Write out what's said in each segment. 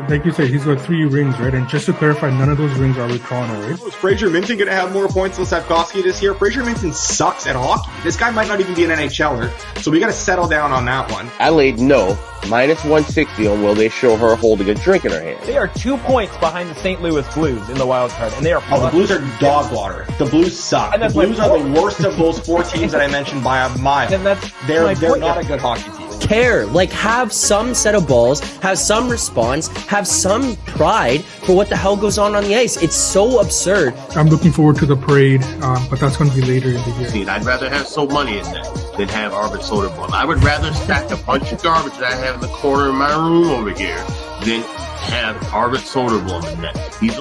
like you said, he's got 3 rings, right? And just to clarify, none of those rings are with Toronto, right? Is Fraser Minton going to have more points than Slavkovsky this year? Fraser Minton sucks at hockey. This guy might not even be an NHLer, so we got to settle down on that one. Adelaide, no. Minus 160 on will they show her holding a drink in her hand. They are 2 points behind the St. Louis Blues in the wild card, and they are. Oh, the Blues are dog water. The Blues suck. The Blues are the worst of those 4 teams that I mentioned by a mile. And they're not a good hockey team. Care, like have some set of balls, have some response, have some pride for what the hell goes on the ice. It's so absurd. I'm looking forward to the parade, but that's going to be later in the year. I'd rather have so money in that than have Alber Soderblom. I would rather stack a bunch of garbage that I have in the corner of my room over here than have Alber Soderblom in that. He's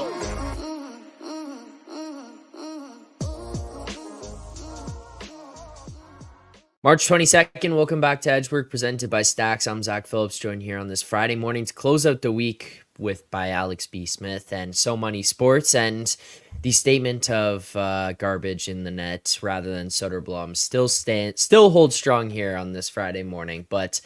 March 22nd, welcome back to Edgework, presented by Stacks. I'm Zack Phillips, joined here on this Friday morning to close out the week by Alex B. Smith and So Money Sports, and the statement of garbage in the net rather than Soderblom still holds strong here on this Friday morning. But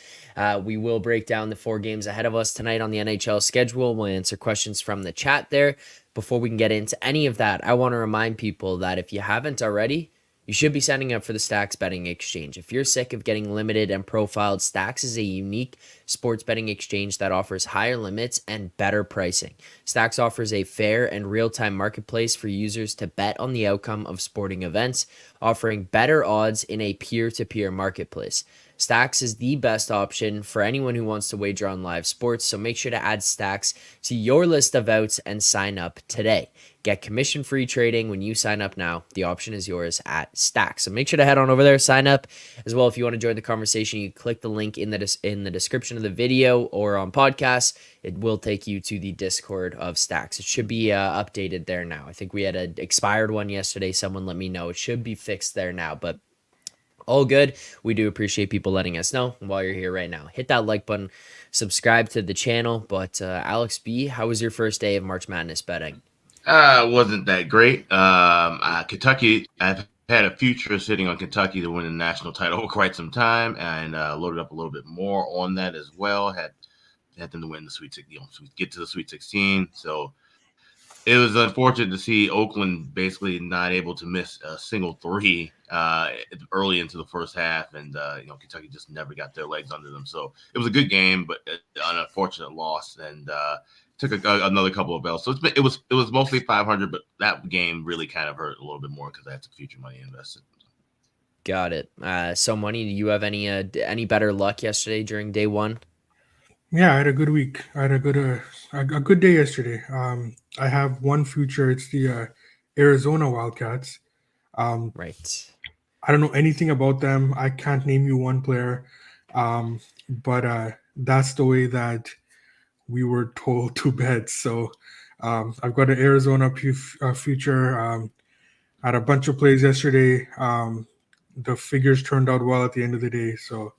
we will break down the 4 games ahead of us tonight on the NHL schedule. We'll answer questions from the chat there. Before we can get into any of that, I want to remind people that if you haven't already, you should be signing up for the Stacks Betting Exchange. If you're sick of getting limited and profiled, Stacks is a unique sports betting exchange that offers higher limits and better pricing. Stacks offers a fair and real-time marketplace for users to bet on the outcome of sporting events, offering better odds in a peer-to-peer marketplace. Stacks is the best option for anyone who wants to wager on live sports, so make sure to add Stacks to your list of outs and sign up today. Get commission-free trading when you sign up now. The option is yours at Stacks. So make sure to head on over there, sign up. As well, if you want to join the conversation, you click the link in the description of the video or on podcasts. It will take you to the Discord of Stacks. It should be updated there now. I think we had an expired one yesterday. Someone let me know. It should be fixed there now, but all good. We do appreciate people letting us know while you're here right now. Hit that like button, subscribe to the channel. But Alex B., how was your first day of March Madness betting? Wasn't that great. Kentucky, I've had a future sitting on Kentucky to win the national title for quite some time, and loaded up a little bit more on that as well. Had them to win the Sweet 16, get to the Sweet 16. So it was unfortunate to see Oakland basically not able to miss a single 3 early into the first half, and Kentucky just never got their legs under them. So it was a good game, but an unfortunate loss, and took another couple of bells. So it was mostly 500, but that game really kind of hurt a little bit more because I had some future money invested. Got it. So Money, do you have any better luck yesterday during day one? Yeah, I had a good week. I had a good day yesterday. I have one future. It's the Arizona Wildcats. Right. I don't know anything about them. I can't name you one player, but that's the way that we were told to bet. So I've got an Arizona future. I had a bunch of plays yesterday. The figures turned out well at the end of the day. So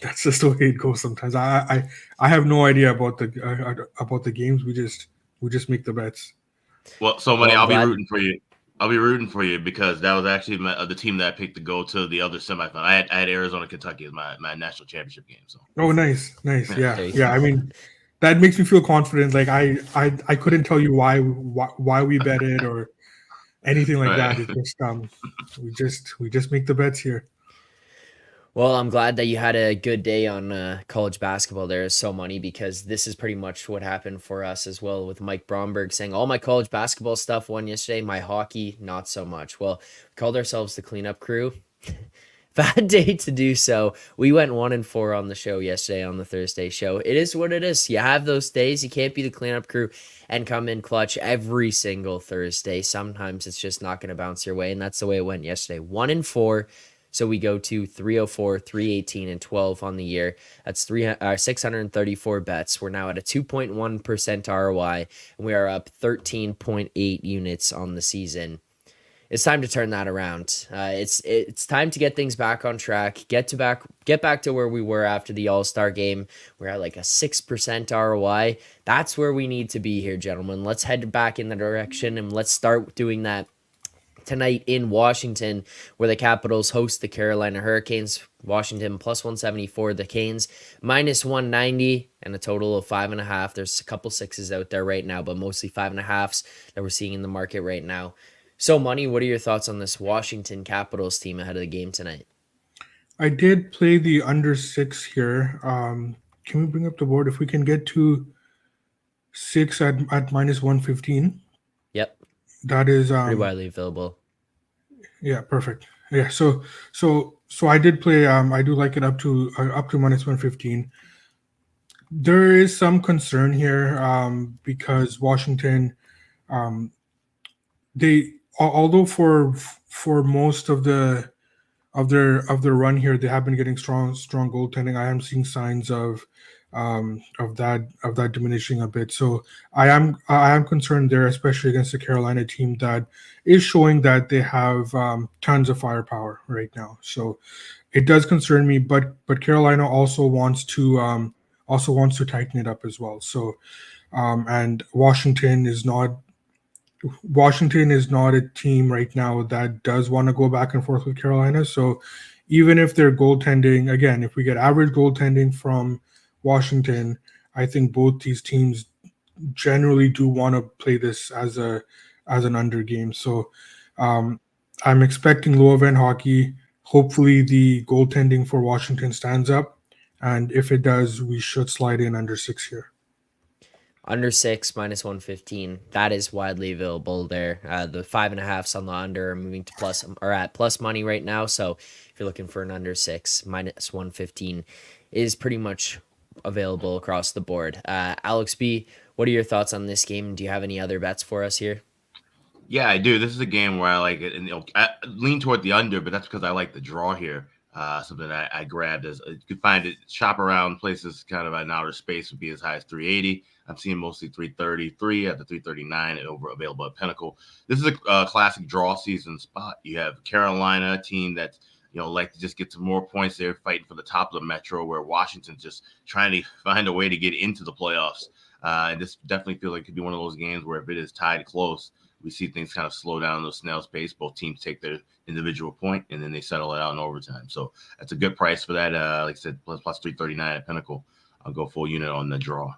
that's just the way it goes sometimes. I have no idea about the games. We just make the bets. Well, so Money, I'll be rooting for you. I'll be rooting for you because that was actually the team that I picked to go to the other semifinal. I had Arizona, Kentucky as my national championship game. So. Oh, nice. Yeah. I mean, that makes me feel confident. Like I couldn't tell you why we bet it or anything like that. It's just we just make the bets here. Well, I'm glad that you had a good day on college basketball there, So Money, because this is pretty much what happened for us as well, with Mike Bromberg saying all my college basketball stuff won yesterday, my hockey, not so much. Well, we called ourselves the cleanup crew. Bad day to do so. We went 1-4 on the show yesterday on the Thursday show. It is what it is. You have those days. You can't be the cleanup crew and come in clutch every single Thursday. Sometimes it's just not going to bounce your way, and that's the way it went yesterday. 1-4. So we go to 304, 318, and 12 on the year. That's 634 bets. We're now at a 2.1% ROI, and we are up 13.8 units on the season. It's time to turn that around. It's time to get things back on track. Get back to where we were after the All-Star game. We're at like a 6% ROI. That's where we need to be here, gentlemen. Let's head back in the direction, and let's start doing that tonight in Washington, where the Capitals host the Carolina Hurricanes. Washington plus 174, the Canes minus 190, and a total of 5.5. There's a couple sixes out there right now, but mostly 5.5s that we're seeing in the market right now. So, Money, what are your thoughts on this Washington Capitals team ahead of the game tonight? I did play the under 6 here. Can we bring up the board? If we can get to 6 at minus 115, Yep, that is pretty widely available. yeah, perfect. Yeah, so I did play. I do like it up to minus 115. There is some concern here because Washington, although for most of their run here, they have been getting strong goaltending. I am seeing signs of that diminishing a bit. So I am concerned there, especially against the Carolina team that is showing that they have tons of firepower right now. So it does concern me, but Carolina also wants to tighten it up as well. So and Washington is not a team right now that does want to go back and forth with Carolina. So even if their goaltending, again, if we get average goaltending from Washington, I think both these teams generally do want to play this as an under game. So I'm expecting low event hockey. Hopefully the goaltending for Washington stands up. And if it does, we should slide in under 6 here. Under 6, minus 115. That is widely available there. The 5.5s on the under are moving to plus, or at plus money right now. So if you're looking for an under 6, minus 115 is pretty much available across the board. Alex B, what are your thoughts on this game? Do you have any other bets for us here? Yeah, I do. This is a game where I like it, and I lean toward the under, but that's because I like the draw here. Something that I grabbed as you could find it, shop around places kind of in outer space would be as high as 380. I'm seeing mostly 333 at the 339 and over available at Pinnacle. This is a classic draw season spot. You have Carolina, a team that's like to just get some more points. They're fighting for the top of the Metro, where Washington's just trying to find a way to get into the playoffs. And this definitely feels like it could be one of those games where if it is tied close, we see things kind of slow down in the snail's pace. Both teams take their individual point, and then they settle it out in overtime. So that's a good price for that. Like I said, plus 339 at Pinnacle. I'll go full unit on the draw.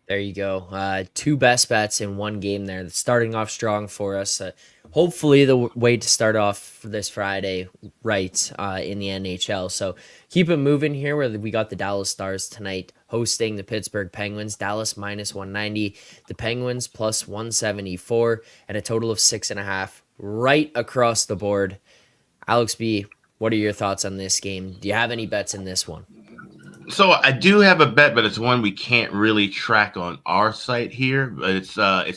There you go. Two best bets in one game there. Starting off strong for us. Hopefully the way to start off this Friday right in the NHL. So keep it moving here where we got the Dallas Stars tonight hosting the Pittsburgh Penguins. Dallas minus 190. The Penguins plus 174 and a total of 6.5 right across the board. Alex B, what are your thoughts on this game? Do you have any bets in this one? So I do have a bet, but it's one we can't really track on our site here. But it's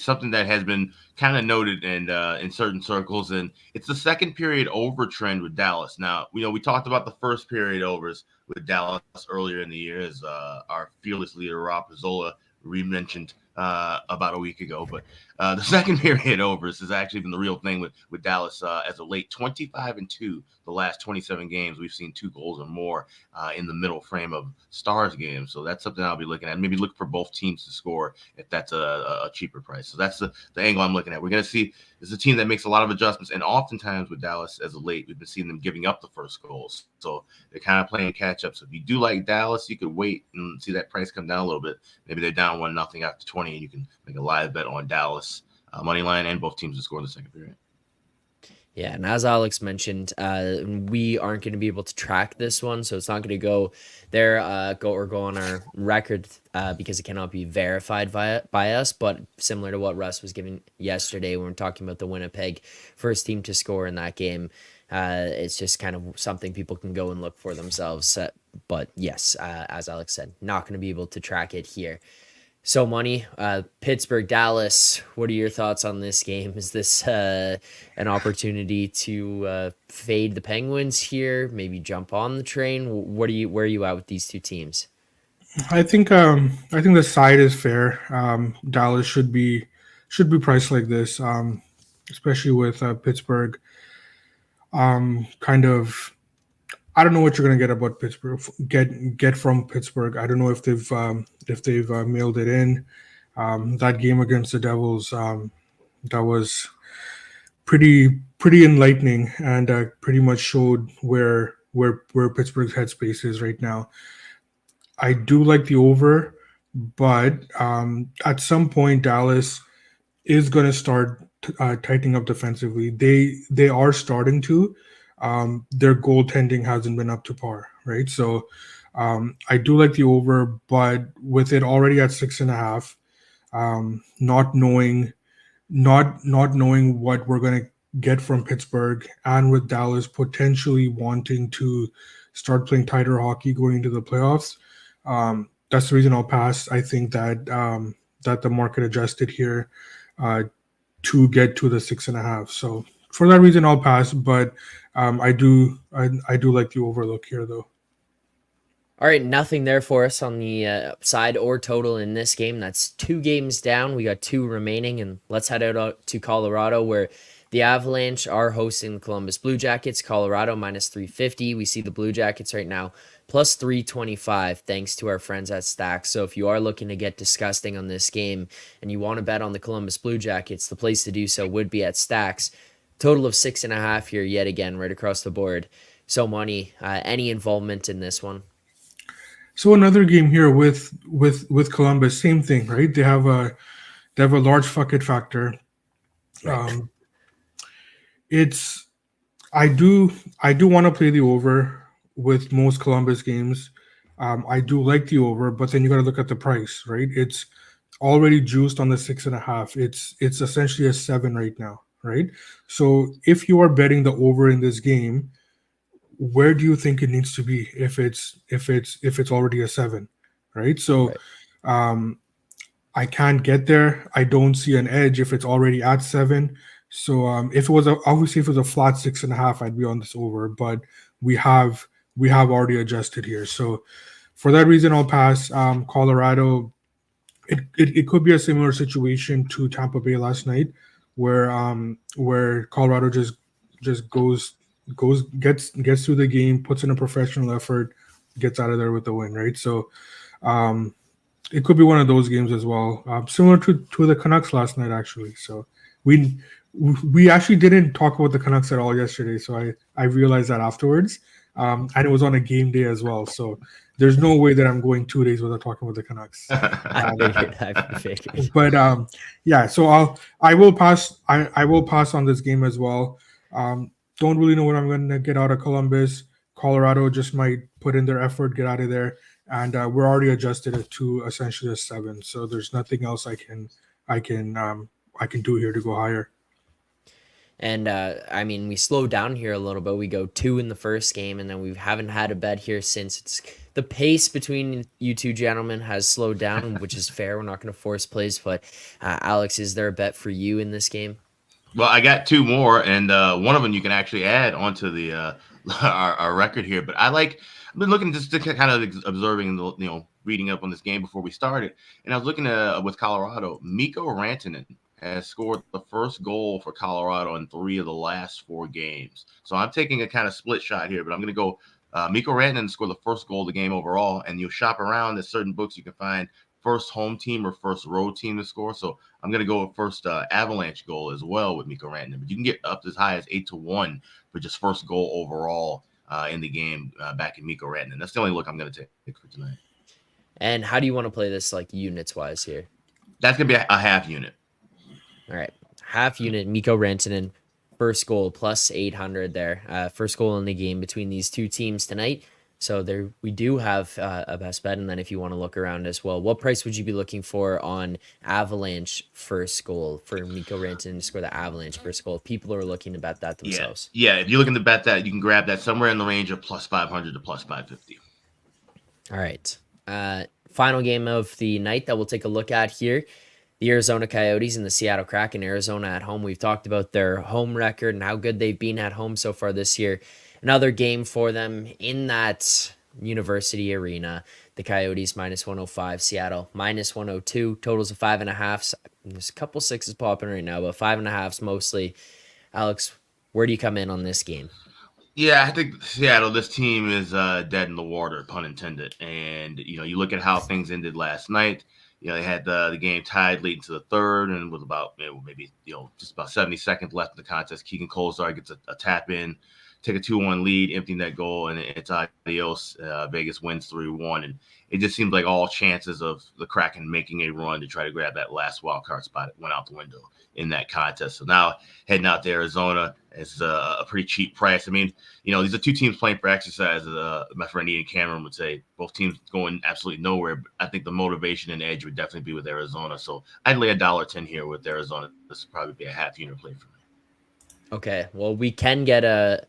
something that has been kind of noted in certain circles, and it's the second period over trend with Dallas. Now we talked about the first period overs with Dallas earlier in the year, as our fearless leader Rob Pizzola re-mentioned about a week ago. But the second period overs has actually been the real thing with Dallas as of late. 25-2 the last 27 games. We've seen 2 goals or more in the middle frame of Stars games. So that's something I'll be looking at. Maybe look for both teams to score if that's a cheaper price. So that's the angle I'm looking at. We're going to see this is a team that makes a lot of adjustments. And oftentimes with Dallas as of late, we've been seeing them giving up the first goals. So they're kind of playing catch up. So if you do like Dallas, you could wait and see that price come down a little bit. Maybe they're down 1-0 after 20, and you can make a live bet on Dallas money line and both teams to score in the second period. Yeah, and as Alex mentioned, we aren't going to be able to track this one, so it's not going to go there, go on our record because it cannot be verified by us. But similar to what Russ was giving yesterday when we were talking about the Winnipeg first team to score in that game, it's just kind of something people can go and look for themselves. But yes, as Alex said, not going to be able to track it here. So Money, Pittsburgh, Dallas, what are your thoughts on this game? Is this an opportunity to fade the Penguins here? Maybe jump on the train? Where are you at with these two teams? I think the side is fair. Dallas should be priced like this, especially with Pittsburgh. Kind of. I don't know what you're gonna get about Pittsburgh. Get from Pittsburgh. I don't know if they've mailed it in. That game against the Devils, that was pretty enlightening, and pretty much showed where Pittsburgh's headspace is right now. I do like the over, but at some point Dallas is going to start tightening up defensively. They are starting to. Their goaltending hasn't been up to par, right? So I do like the over, but with it already at 6.5, not knowing what we're going to get from Pittsburgh, and with Dallas potentially wanting to start playing tighter hockey going into the playoffs, that's the reason I'll pass. I think that the market adjusted here uh, to get to the 6.5. So for that reason, I'll pass. But I do like the overlook here, though. All right, nothing there for us on the side or total in this game. That's 2 games down. We got 2 remaining, and let's head out to Colorado, where the Avalanche are hosting the Columbus Blue Jackets. Colorado minus 350. We see the Blue Jackets right now plus 325, thanks to our friends at Stacks. So if you are looking to get disgusting on this game and you want to bet on the Columbus Blue Jackets, the place to do so would be at Stacks. Total of 6.5 here, yet again, right across the board. So money, any involvement in this one? So another game here with Columbus, same thing, right? They have a large fuck it factor. Right. It's I do want to play the over with most Columbus games. I do like the over, but then you got to look at the price, right? It's already juiced on the 6.5. It's essentially a 7 right now, right? So if you are betting the over in this game, where do you think it needs to be if it's already a 7, right? So Right. I can't get there. I don't see an edge if it's already at 7. So if it was obviously if it was a flat 6.5, I'd be on this over. But we have already adjusted here. So for that reason, I'll pass. Colorado. It could be a similar situation to Tampa Bay last night, where Colorado just gets through the game, puts in a professional effort, gets out of there with the win, right? So it could be one of those games as well, similar to the Canucks last night, actually. So we actually didn't talk about the Canucks at all yesterday, so I realized that afterwards, and it was on a game day as well. So there's no way that I'm going 2 days without talking about the Canucks. I figured. But yeah, so I will pass. I will pass on this game as well. Don't really know what I'm going to get out of Columbus. Colorado just might put in their effort, get out of there, and we're already adjusted it to essentially a 7. So there's nothing else I can do here to go higher. And I mean, we slowed down here a little bit. We go 2 in the first game, and then we haven't had a bet here since. It's the pace between you two gentlemen has slowed down, which is fair. We're not going to force plays, but Alex, is there a bet for you in this game? Well, I got 2 more, and one of them you can actually add onto the our record here. But I've been looking just to kind of observing, reading up on this game before we started, and I was looking with Colorado. Mikko Rantanen has scored the first goal for Colorado in 3 of the last 4 games. So I'm taking a kind of split shot here, but I'm going to go Mikko Rantanen scored the first goal of the game overall, and you'll shop around at certain books. You can find first home team or first road team to score. So I'm going to go with first Avalanche goal as well with Mikko Rantanen. But you can get up as high as 8-1 for just first goal overall in the game back in Mikko Rantanen. That's the only look I'm going to take for tonight. And how do you want to play this, like, units-wise here? That's going to be a half unit. All right. Half unit, Mikko Rantanen, first goal, plus 800 there. First goal in the game between these two teams tonight. So there, we do have a best bet. And then if you want to look around as well, what price would you be looking for on Avalanche first goal for Mikko Rantanen to score the Avalanche first goal? People are looking to bet that themselves. Yeah, if you're looking to bet that, you can grab that somewhere in the range of plus 500 to plus 550. All right. Final game of the night that we'll take a look at here. The Arizona Coyotes and the Seattle Kraken. Arizona at home. We've talked about their home record and how good they've been at home so far this year. Another game for them in that University Arena. The Coyotes minus 105, Seattle minus 102. Totals of 5.5. There's a couple 6s popping right now, but 5.5s mostly. Alex, where do you come in on this game? Yeah, I think Seattle, this team is dead in the water, pun intended. And, you look at how things ended last night. They had the game tied late into the third, and with about maybe just about 70 seconds left in the contest. Keegan Kolzar gets a tap in, take a 2-1 lead, empty net goal, and it's adios. Vegas wins 3-1. And it just seems like all chances of the Kraken making a run to try to grab that last wild card spot went out the window in that contest. So now heading out to Arizona is a pretty cheap price. I mean, these are two teams playing for exercise. My friend Ian Cameron would say both teams going absolutely nowhere. But I think the motivation and edge would definitely be with Arizona. So I'd lay $1.10 here with Arizona. This would probably be a half unit play for me. Okay, well, we can get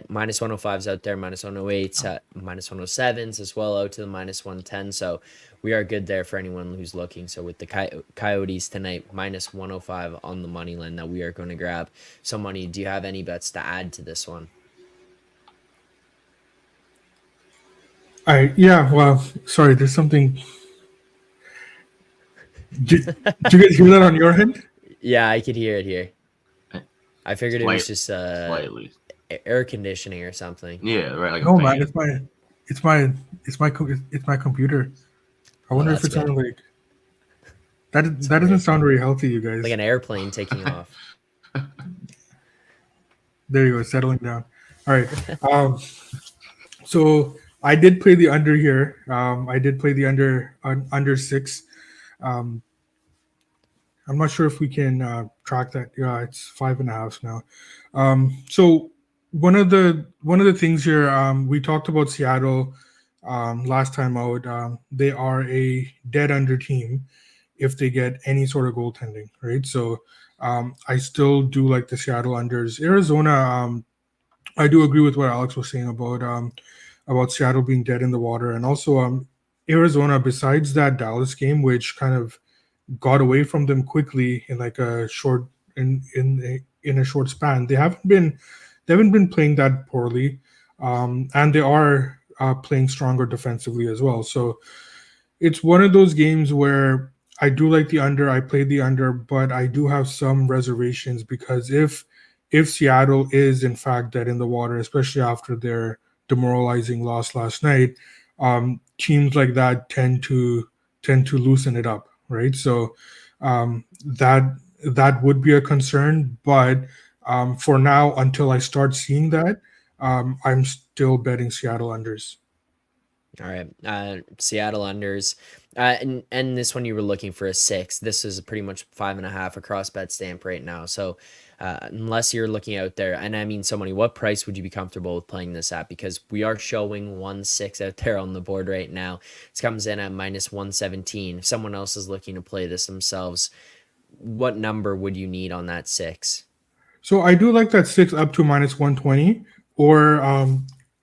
minus 105s out there, minus 108s, minus 107s as well, out to the minus 110. So we are good there for anyone who's looking. So with the Coyotes tonight, minus 105 on the money line that we are going to grab. So, Money, do you have any bets to add to this one? Well, sorry, there's something. Did you guys hear that on your end? Yeah, I could hear it here. I figured it was just slightly air conditioning or something. Yeah, right. Like no, man, it's my computer. I wonder if it sounded like that. That doesn't sound very healthy, you guys. Like an airplane taking off. There you go, settling down. All right. So I did play the under here. I did play the under 6. I'm not sure if we can track that. Yeah, it's 5.5 now. So one of the things here, we talked about Seattle last time out. They are a dead under team if they get any sort of goaltending, right? So I still do like the Seattle unders. Arizona, I do agree with what Alex was saying about Seattle being dead in the water, and also Arizona. Besides that Dallas game, which kind of got away from them quickly in like a short in a short span, they haven't been playing that poorly, and they are playing stronger defensively as well. So it's one of those games where I do like the under. I played the under, but I do have some reservations because if Seattle is in fact dead in the water, especially after their demoralizing loss last night, teams like that tend to loosen it up, right? So that would be a concern. But for now, until I start seeing that, I'm still betting Seattle unders. All right, Seattle unders, and this one you were looking for a 6. This is pretty much 5.5 across bet stamp right now. So unless you're looking out there, and I mean, so Money, what price would you be comfortable with playing this at? Because we are showing 1.6 out there on the board right now. It comes in at minus 117. If someone else is looking to play this themselves, what number would you need on that 6? So I do like that 6 up to minus 120, or a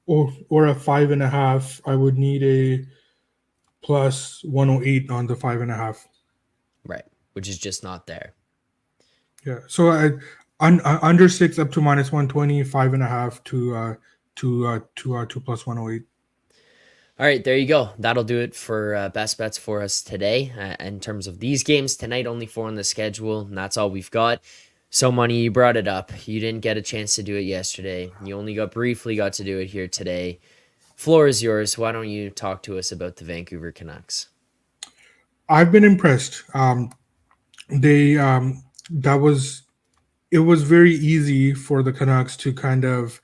5.5. I would need a plus 108 on the 5.5. Right, which is just not there. Yeah. So under 6 up to minus 120, 5.5 to plus 108. All right, there you go. That'll do it for best bets for us today. In terms of these games tonight, only 4 on the schedule, and that's all we've got. So, Money, you brought it up. You didn't get a chance to do it yesterday. You only briefly got to do it here today. Floor is yours. Why don't you talk to us about the Vancouver Canucks? I've been impressed. It was very easy for the Canucks to kind of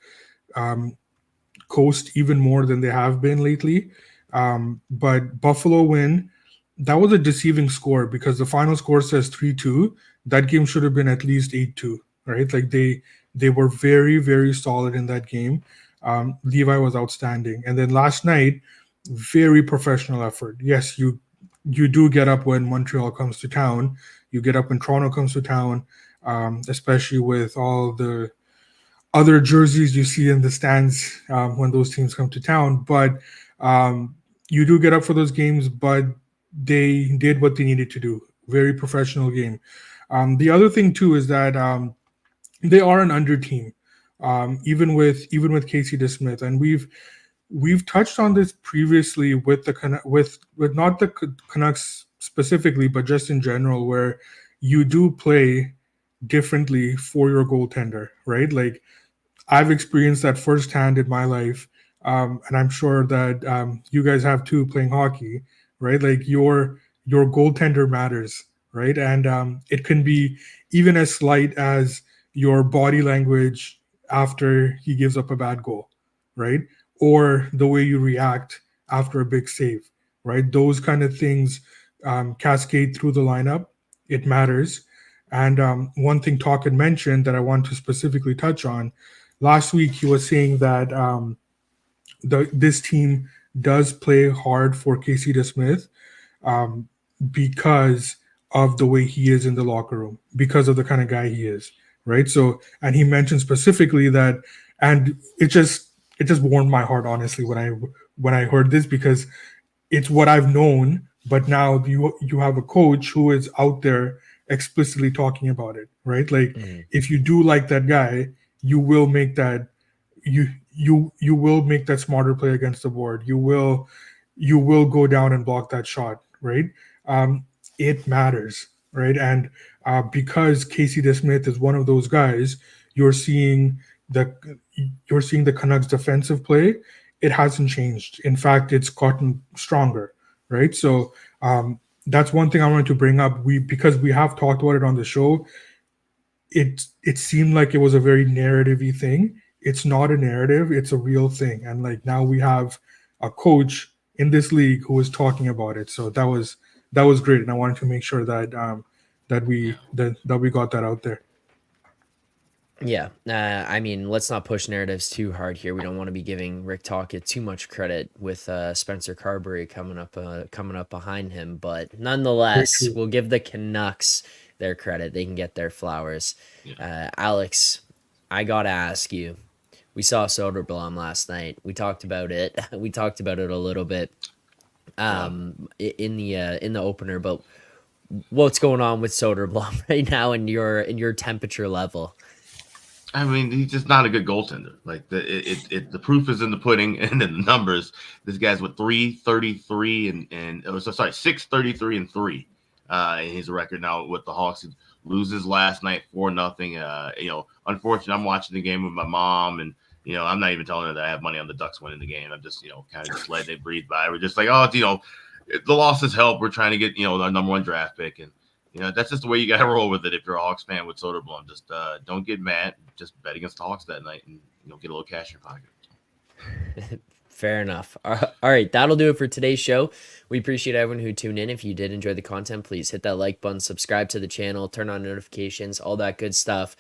coast even more than they have been lately. But Buffalo win, that was a deceiving score because the final score says 3-2. That game should have been at least 8-2, right? Like they were very, very solid in that game. Levi was outstanding. And then last night, very professional effort. Yes, you do get up when Montreal comes to town. You get up when Toronto comes to town, especially with all the other jerseys you see in the stands when those teams come to town. But you do get up for those games, but they did what they needed to do. Very professional game. The other thing too is that they are an under team, even with Casey DeSmith, and we've touched on this previously with with not the Canucks specifically, but just in general, where you do play differently for your goaltender, right? Like I've experienced that firsthand in my life, and I'm sure that you guys have too, playing hockey, right? Like your goaltender matters, right? And it can be even as slight as your body language after he gives up a bad goal, right? Or the way you react after a big save, right? Those kind of things cascade through the lineup. It matters. And one thing Talk had mentioned that I want to specifically touch on last week, he was saying that this team does play hard for Casey DeSmith um, because of the way he is in the locker room, because of the kind of guy he is, right? So, and he mentioned specifically that, and it just warmed my heart, honestly, when I heard this, because it's what I've known, but now you have a coach who is out there explicitly talking about it, right? Like, Mhm. if you do like that guy, you will make that you will make that smarter play against the board. You will go down and block that shot, right? It matters, right? And because Casey DeSmith is one of those guys, you're seeing the you're seeing the Canucks defensive play. It hasn't changed. In fact, it's gotten stronger, right? So that's one thing I wanted to bring up. Because we have talked about it on the show. It seemed like it was a very narrative-y thing. It's not a narrative, it's a real thing. And like, now we have a coach in this league who is talking about it. So that was great. And I wanted to make sure that that we got that out there. Yeah, I mean, let's not push narratives too hard here. We don't want to be giving Rick Tocchet too much credit with Spencer Carberry coming up behind him, but Very nonetheless, true. we'll give the Canucks their credit. They can get their flowers. Alex, I gotta ask you. We saw Soderblom last night. We talked about it. We talked about it a little bit in the opener, but what's going on with Soderblom right now in your temperature level? I mean, he's just not a good goaltender. Like the proof is in the pudding and in the numbers. This guy's with 333 and oh, so sorry, 633 and 3 in his record now with the Hawks. He loses last night 4-0. Unfortunately, I'm watching the game with my mom, and I'm not even telling her that I have money on the Ducks winning the game. I'm just kind of just letting it breathe by. We're just like, oh, the losses help. We're trying to get our number one draft pick, and that's just the way you got to roll with it if you're a Hawks fan with Soderblom. Just don't get mad. Just bet against the Hawks that night and get a little cash in your pocket. Fair enough. All right, that'll do it for today's show. We appreciate everyone who tuned in. If you did enjoy the content, please hit that like button, subscribe to the channel, turn on notifications, all that good stuff.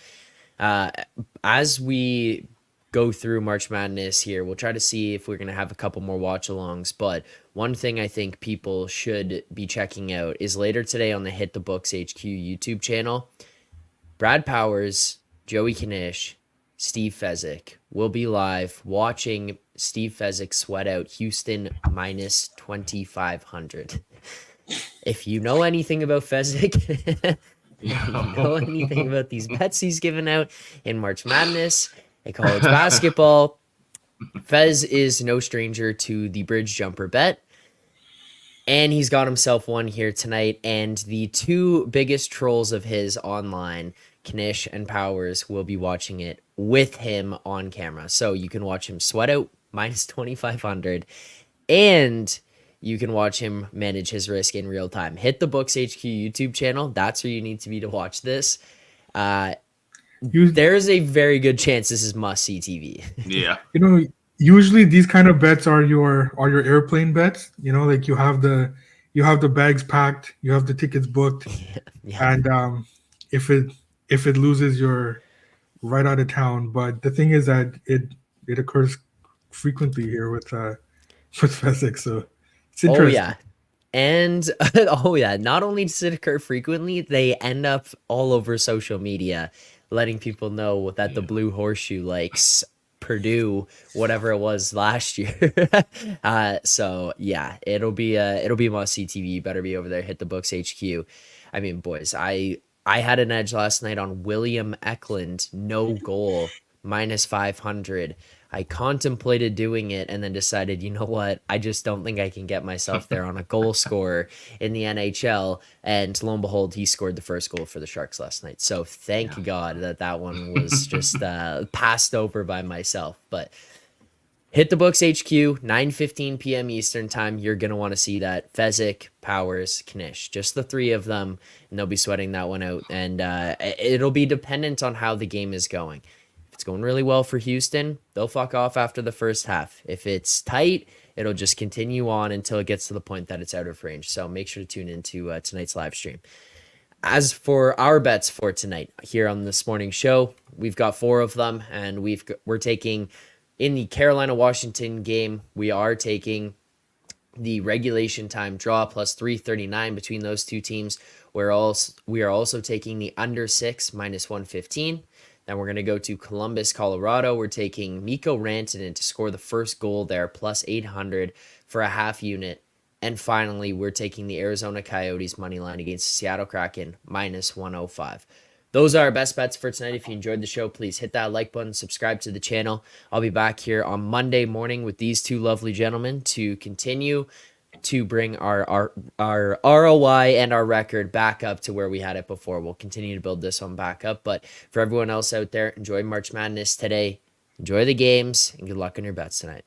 As we go through March Madness here, we'll try to see if we're going to have a couple more watch alongs. But one thing I think people should be checking out is later today on the Hit the Books HQ YouTube channel, Brad Powers, Joey Knish, Steve Fezzik will be live watching Steve Fezzik sweat out Houston minus 2,500. If you know anything about Fezzik, if you know anything about these bets he's given out in March Madness in college basketball, Fez is no stranger to the bridge jumper bet. And he's got himself one here tonight. And the two biggest trolls of his online, Knish and Powers, will be watching it with him on camera. So you can watch him sweat out minus 2,500. And you can watch him manage his risk in real time. Hit the Books HQ YouTube channel. That's where you need to be to watch this. There's a very good chance this is must-see TV. Yeah. Usually these kind of bets are your airplane bets. Like, you have the bags packed, you have the tickets booked, Yeah. and if it loses, you're right out of town. But the thing is that it occurs frequently here with Fezzik, so it's Oh, interesting. yeah. And, oh, yeah, not only does it occur frequently, they end up all over social media, letting people know that the Blue Horseshoe likes Purdue, whatever it was last year. So yeah, it'll be must-see TV. You better be over there. Hit the Books HQ. I mean, boys, I had an edge last night on William Eklund, no goal, minus 500. I contemplated doing it and then decided, you know what? I just don't think I can get myself there on a goal scorer in the NHL. And lo and behold, he scored the first goal for the Sharks last night. So thank God that one was just passed over by myself. But hit the books HQ, 9:15 p.m. Eastern time. You're going to want to see that. Fezzik, Powers, Knish, just the three of them, and they'll be sweating that one out. And it'll be dependent on how the game is going. If it's going really well for Houston, they'll fuck off after the first half. If it's tight, it'll just continue on until it gets to the point that it's out of range. So make sure to tune into tonight's live stream. As for our bets for tonight here on this morning's show, we've got 4 of them, and we're taking in the Carolina-Washington game, we are taking the regulation time draw plus 339 between those two teams. We are also taking the under 6 minus 115. Then we're going to go to Columbus, Colorado. We're taking Mikko Rantanen to score the first goal there, plus 800 for a half unit. And finally, we're taking the Arizona Coyotes money line against the Seattle Kraken, minus 105. Those are our best bets for tonight. If you enjoyed the show, please hit that like button, subscribe to the channel. I'll be back here on Monday morning with these two lovely gentlemen to continue to bring our ROI and our record back up to where we had it before. We'll continue to build this one back up. But for everyone else out there, enjoy March Madness today. Enjoy the games, and good luck on your bets tonight.